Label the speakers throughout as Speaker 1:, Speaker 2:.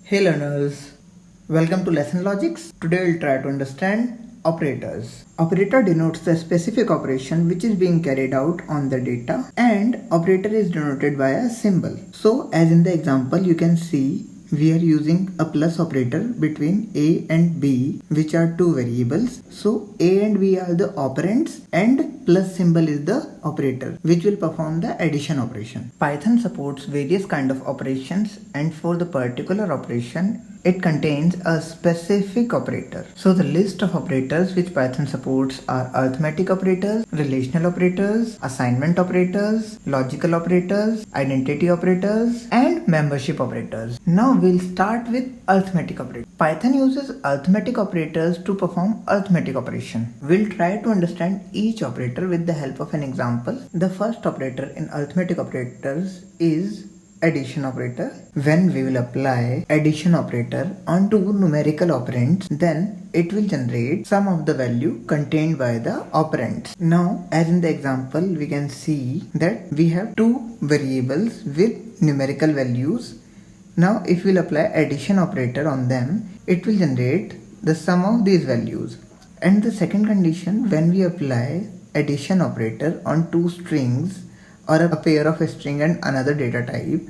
Speaker 1: Hey learners, welcome to Lesson Logics. Today we'll try to understand operators. Operator denotes the specific operation which is being carried out on the data, and operator is denoted by a symbol. So as in the example you can see we are using a plus operator between A and B, which are two variables. So A and B are the operands and plus symbol is the operator which will perform the addition operation. Python supports various kind of operations, and for the particular operation it contains a specific operator. So the list of operators which Python supports are arithmetic operators, relational operators, assignment operators, logical operators, identity operators, and membership operators. Now we'll start with arithmetic operators. Python uses arithmetic operators to perform arithmetic operation. We'll try to understand each operator with the help of an example. The first operator in arithmetic operators is addition operator. When we will apply addition operator on two numerical operands, then it will generate sum of the value contained by the operands. Now as in the example we can see that we have two variables with numerical values. Now if we'll apply addition operator on them, it will generate the sum of these values. And the second condition, when we apply addition operator on two strings or a pair of a string and another data type,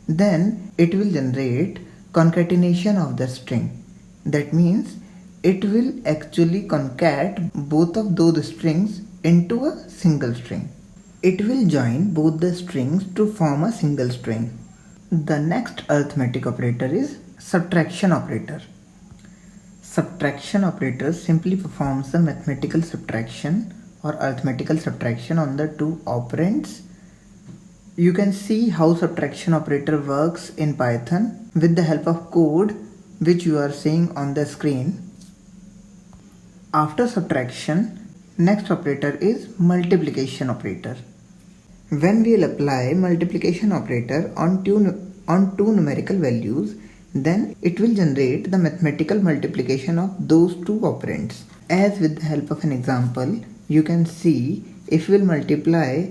Speaker 1: then it will generate concatenation of the string. That means it will actually concat both of those strings into a single string. It will join both the strings to form a single string. The next arithmetic operator is subtraction operator. Subtraction operator simply performs the mathematical subtraction or arithmetical subtraction on the two operands. You can see how subtraction operator works in Python with the help of code which you are seeing on the screen. After subtraction, next operator is multiplication operator. When we will apply multiplication operator on two numerical values, then it will generate the mathematical multiplication of those two operands. As with the help of an example, you can see if we will multiply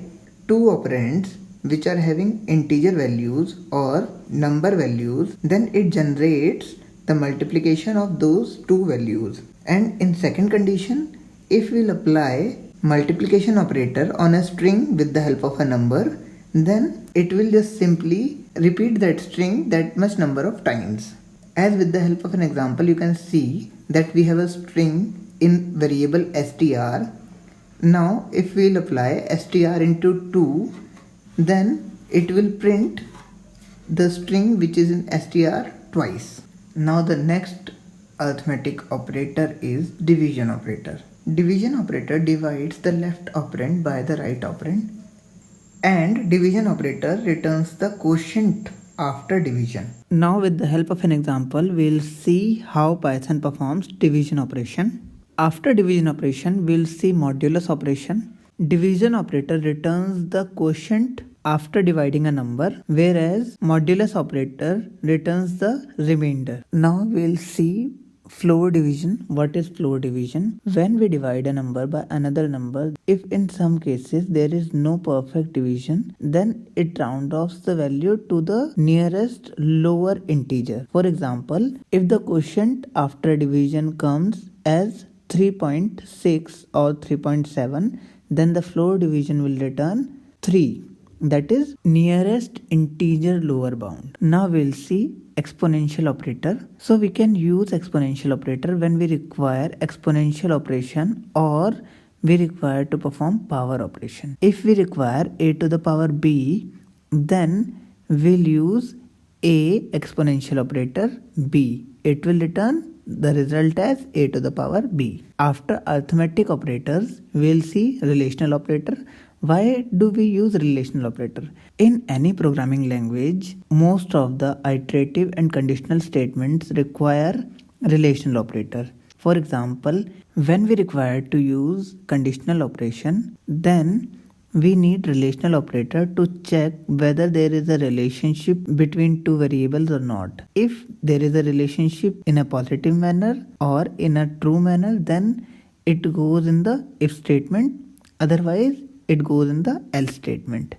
Speaker 1: two operands which are having integer values or number values, then it generates the multiplication of those two values. And in second condition, if we will apply multiplication operator on a string with the help of a number, then it will just simply repeat that string that much number of times. As with the help of an example, you can see that we have a string in variable str. Now if we will apply str into 2, then it will print the string which is in str twice. Now the next arithmetic operator is division operator. Division operator divides the left operand by the right operand, and division operator returns the quotient after division. Now with the help of an example, we'll see how Python performs division operation. After division operation, we'll see modulus operation. Division operator returns the quotient after dividing a number, whereas modulus operator returns the remainder. Now we'll see floor division. What is floor division? When we divide a number by another number, if in some cases there is no perfect division, then it rounds off the value to the nearest lower integer. For example, if the quotient after division comes as 3.6 or 3.7, then the floor division will return 3, that is nearest integer lower bound. Now we'll see exponential operator. So we can use exponential operator when we require exponential operation or we require to perform power operation. If we require a to the power b, then we'll use a exponential operator b. It will return the result as a to the power b. After arithmetic operators, we'll see relational operator. Why do we use relational operator? In any programming language, most of the iterative and conditional statements require relational operator. For example, when we require to use conditional operation, then we need relational operator to check whether there is a relationship between two variables or not. If there is a relationship in a positive manner or in a true manner, then it goes in the if statement. Otherwise, it goes in the else statement.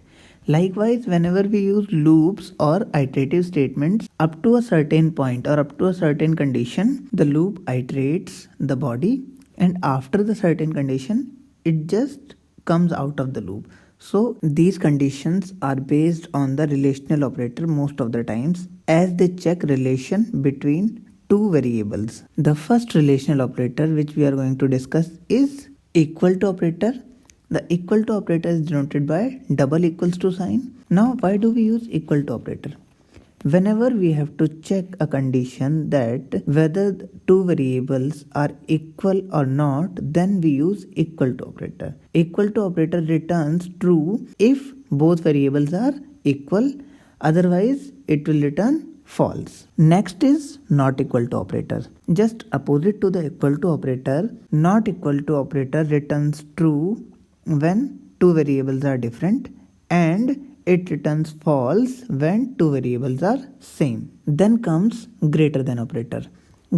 Speaker 1: Likewise, whenever we use loops or iterative statements, up to a certain point or up to a certain condition, the loop iterates the body, and after the certain condition, it just comes out of the loop. So these conditions are based on the relational operator most of the times, as they check relation between two variables. The first relational operator which we are going to discuss is equal to operator. The equal to operator is denoted by double equals to sign. Now why do we use equal to operator? Whenever we have to check a condition that whether two variables are equal or not, then we use equal to operator. Equal to operator returns true if both variables are equal, otherwise it will return false. Next is not equal to operator. Just opposite to the equal to operator, not equal to operator returns true when two variables are different, and it returns false when two variables are same. Then comes greater than operator.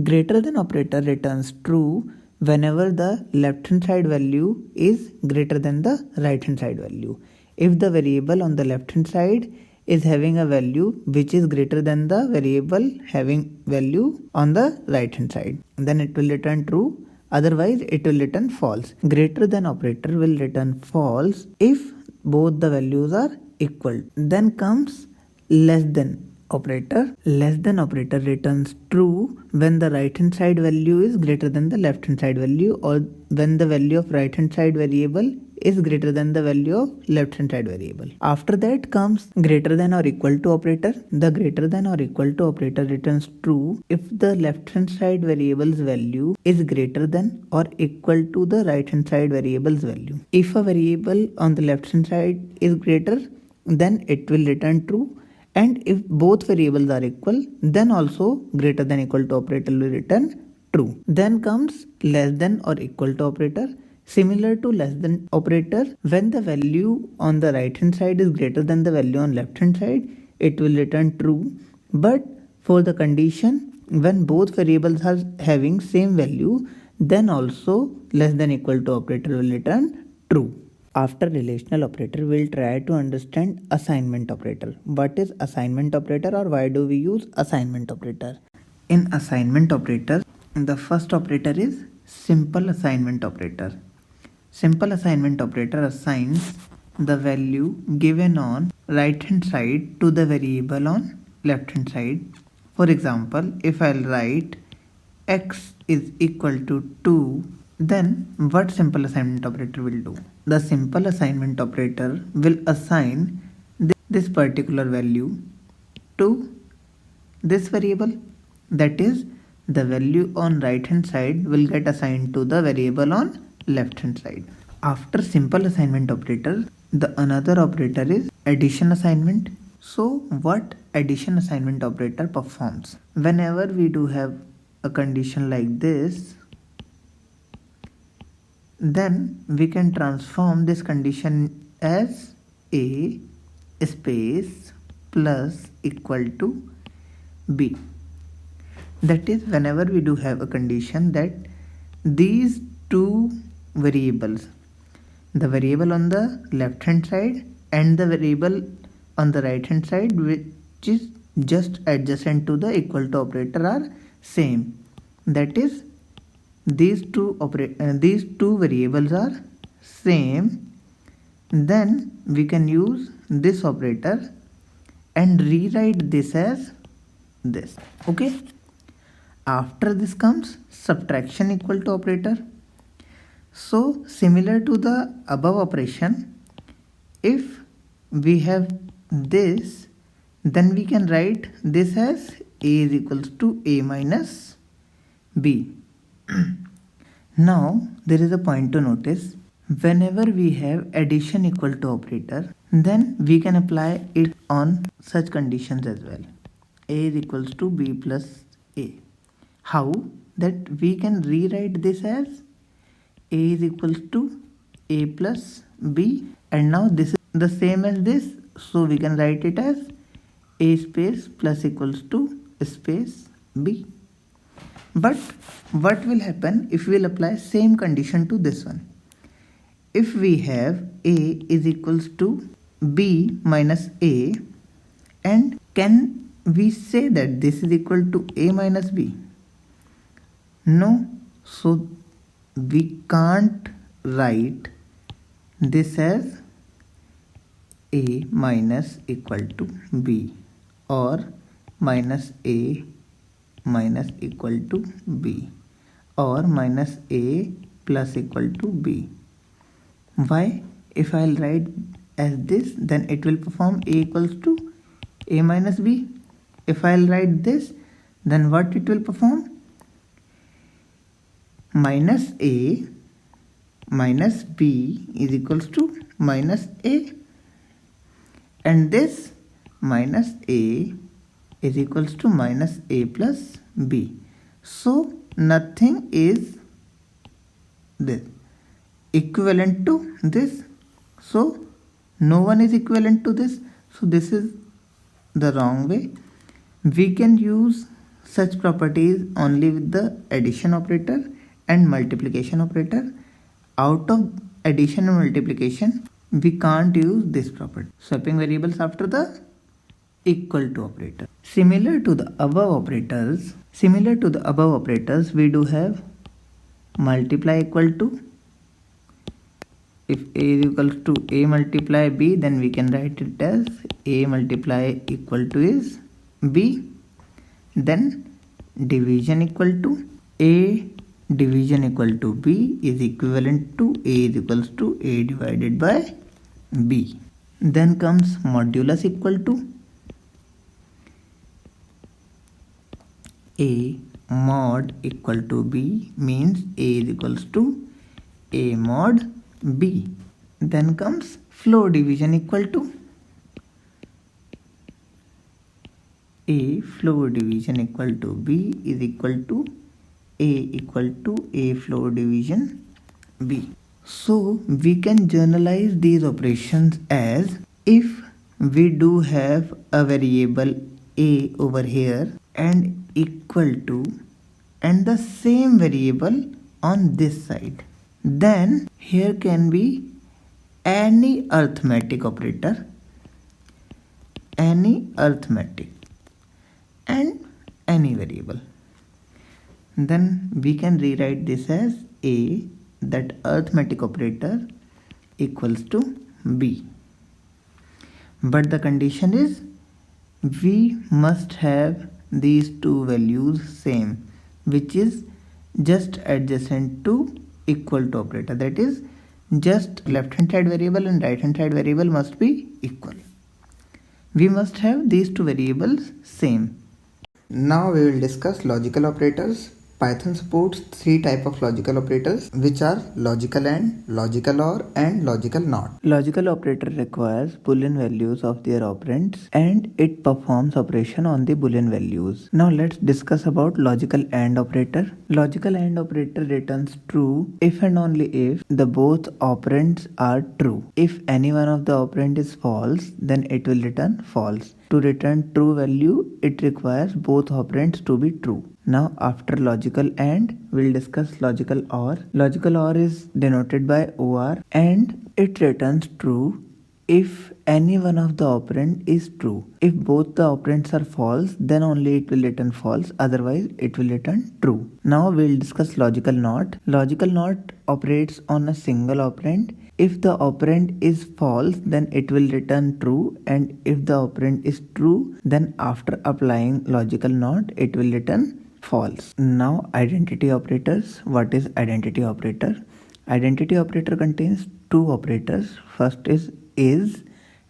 Speaker 1: Greater than operator returns true whenever the left hand side value is greater than the right hand side value. If the variable on the left hand side is having a value which is greater than the variable having value on the right hand side, then it will return true, otherwise it will return false. Greater than operator will return false if both the values are equal. Then comes less than operator. Less than operator returns true when the right hand side value is greater than the left hand side value, or when the value of right hand side variable is greater than the value of left hand side variable. After that comes greater than or equal to operator. The greater than or equal to operator returns true if the left hand side variable's value is greater than or equal to the right hand side variable's value. If a variable on the left hand side is greater, then it will return true, and if both variables are equal, then also greater than equal to operator will return true. Then comes less than or equal to operator. Similar to less than operator, when the value on the right hand side is greater than the value on left hand side, it will return true. But for the condition when both variables are having same value, then also less than equal to operator will return true. After relational operator, we'll try to understand assignment operator. What is assignment operator, or why do we use assignment operator? In assignment operator, the first operator is simple assignment operator. Simple assignment operator assigns the value given on right hand side to the variable on left hand side. For example, if I'll write x is equal to 2, then what simple assignment operator will do? The simple assignment operator will assign this particular value to this variable. That is, the value on right hand side will get assigned to the variable on left hand side. After simple assignment operator, the another operator is addition assignment. So what addition assignment operator performs? Whenever we do have a condition like this, then we can transform this condition as A space plus equal to B. That is, whenever we do have a condition that these two variables, the variable on the left hand side and the variable on the right hand side, which is just adjacent to the equal to operator, are same. That is, these two variables are same, then we can use this operator and rewrite this as this. Okay. After this comes subtraction equal to operator. So similar to the above operation, if we have this, then we can write this as A is equals to A minus B. Now there is a point to notice. Whenever we have addition equal to operator, then we can apply it on such conditions as well. A is equals to B plus A. How? That we can rewrite this as A is equals to A plus B, and now this is the same as this, so we can write it as A space plus equals to space B. But what will happen if we will apply same condition to this one? If we have A is equals to b minus a, and can we say that this is equal to a minus b? No, so we can't write this as a minus equal to b or minus a minus equal to b or minus a plus equal to b. Why? If I'll write as this, then it will perform a equals to a minus b. If I'll write this, then what it will perform? Minus a minus b is equals to minus a, and this minus a is equals to minus a plus b. So nothing is this equivalent to this, so no one is equivalent to this, so this is the wrong way. We can use such properties only with the addition operator and multiplication operator. Out of addition and multiplication, we can't use this property, swapping variables after the equal to operator. Similar to the above operators, we do have multiply equal to. If a is equal to a multiply b, then we can write it as a multiply equal to is b. Then division equal to a division equal to b is equivalent to a is equals to a divided by b. Then comes modulus equal to a mod equal to b, means a is equals to a mod b. Then comes flow division equal to a flow division equal to b is equal to a equal to a flow division b. So we can generalize these operations as, if we do have a variable a over here and equal to and the same variable on this side, then here can be any arithmetic operator, any arithmetic and any variable. Then we can rewrite this as a, that arithmetic operator, equals to b. But the condition is we must have these two values same, which is just adjacent to equal to operator, that is just left hand side variable and right hand side variable must be equal. We must have these two variables same. Now we will discuss logical operators. Python supports three types of logical operators, which are logical AND, logical OR and logical NOT. Logical operator requires Boolean values of their operands and it performs operation on the Boolean values. Now let's discuss about logical AND operator. Logical AND operator returns true if and only if the both operands are true. If any one of the operand is false, then it will return false. To return true value, it requires both operands to be true. Now after logical AND, we'll discuss logical OR. Logical OR is denoted by OR and it returns true if any one of the operand is true. If both the operands are false, then only it will return false, otherwise it will return true. Now we'll discuss logical NOT. Logical NOT operates on a single operand. If the operand is false, then it will return true, and if the operand is true, then after applying logical NOT, it will return false. Now identity operators. What is identity operator? Identity operator contains two operators. First is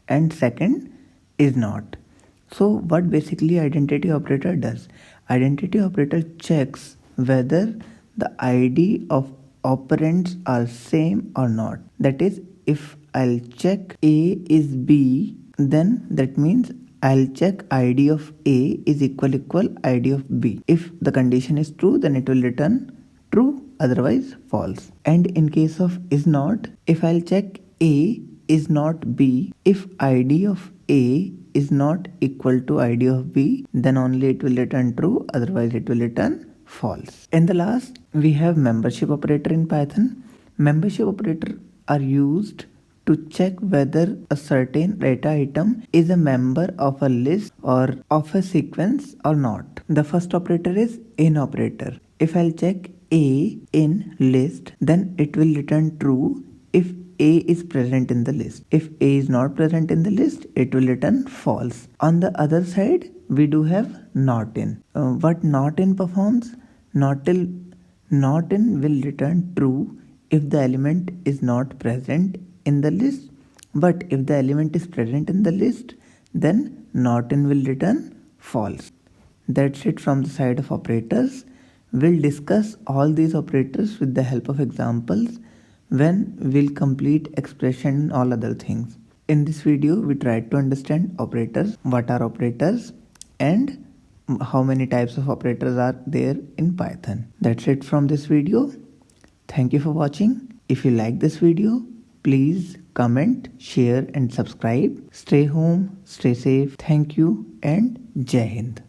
Speaker 1: and second is not. So what basically identity operator does? Identity operator checks whether the ID of operands are same or not. That is, if I'll check A is B, then that means I'll check ID of A is equal ID of B. If the condition is true, then it will return true, otherwise false. And in case of is not, if I'll check A is not B, if ID of A is not equal to ID of B, then only it will return true, otherwise it will return false. And the last, we have membership operator in Python. Membership operator are used to check whether a certain data item is a member of a list or of a sequence or not. The first operator is in operator. If I'll check A in list, then it will return true if A is present in the list. If A is not present in the list, it will return false. On the other side, we do have not in. What not in performs? Not in will return true if the element is not present in the list, but if the element is present in the list, then not in will return false. That's it from the side of operators. We'll discuss all these operators with the help of examples when we'll complete expression and all other things. In this video, we tried to understand operators, what are operators, and how many types of operators are there in Python. That's it from this video. Thank you for watching. If you like this video, please comment, share and subscribe. Stay home, stay safe. Thank you and Jai Hind.